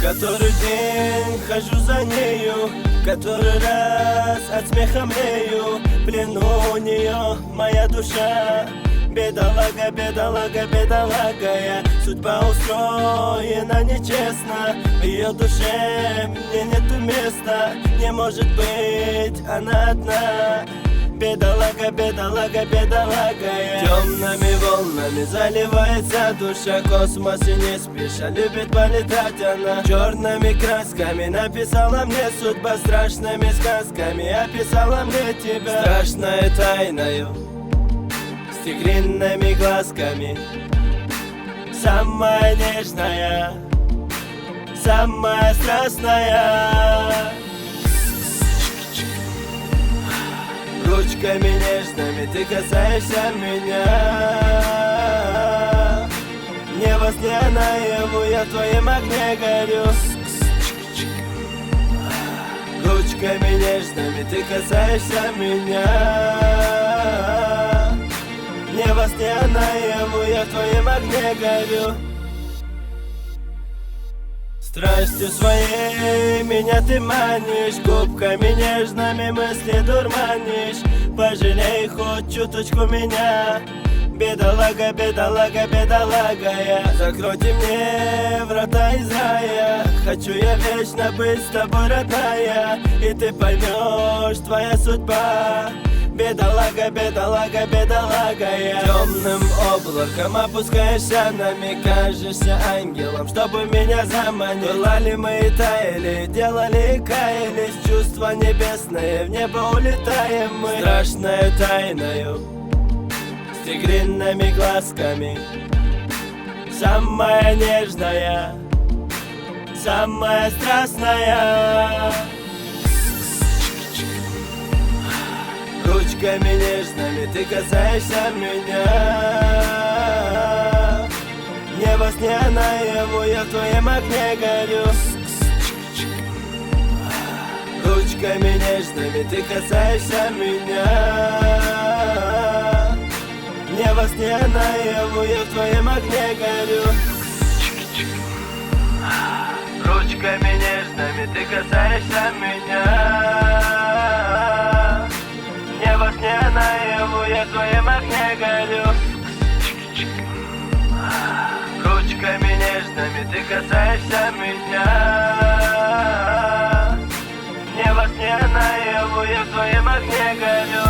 Который день хожу за нею, который раз от смеха млею. В плену у нее моя душа. Бедолага, бедолага, бедолага я. Судьба устроена нечестно. В ее душе мне нету места. Не может быть она одна. Бедолага, бедолага, бедолага я. Темными волнами заливается душа. Космос и не спеша любит полетать она. Черными красками написала мне судьба. Страшными сказками описала мне тебя. Страшной тайною, с тигриными глазками. Самая нежная, самая страстная. Ручками нежными ты касаешься меня. Не во сне, а наяву я в твоем огне горю. Ручками нежными ты касаешься меня. Не во сне, а наяву я в твоем огне горю. Страстью своей меня ты манишь, губками нежными мысли дурманишь. Пожалей хоть чуточку меня. Бедолага, бедолага, бедолага я. Закройте мне врата из рая. Хочу я вечно быть с тобой, родная. И ты поймешь, твоя судьба. Бедолага, бедолага, бедолага я. Темным облаком опускаешься на миг. Кажешься ангелом, чтобы меня заманить. Пылали мы и таяли, делали и каялись. Чувства небесные, в небо улетаем мы. Страшной тайною, с тигриными глазками. Самая нежная, самая страстная. Ручками нежными ты касаешься меня. Не во сне, а наяву я в твоем огне горю. Ручками нежными ты касаешься меня. Не во сне, а наяву я в твоем огне горю. Ручками нежными ты касаешься меня. Не во сне, а наяву я в твоем огне горю. Ручками нежными ты касаешься меня. Не во сне, а наяву я в твоем огне горю.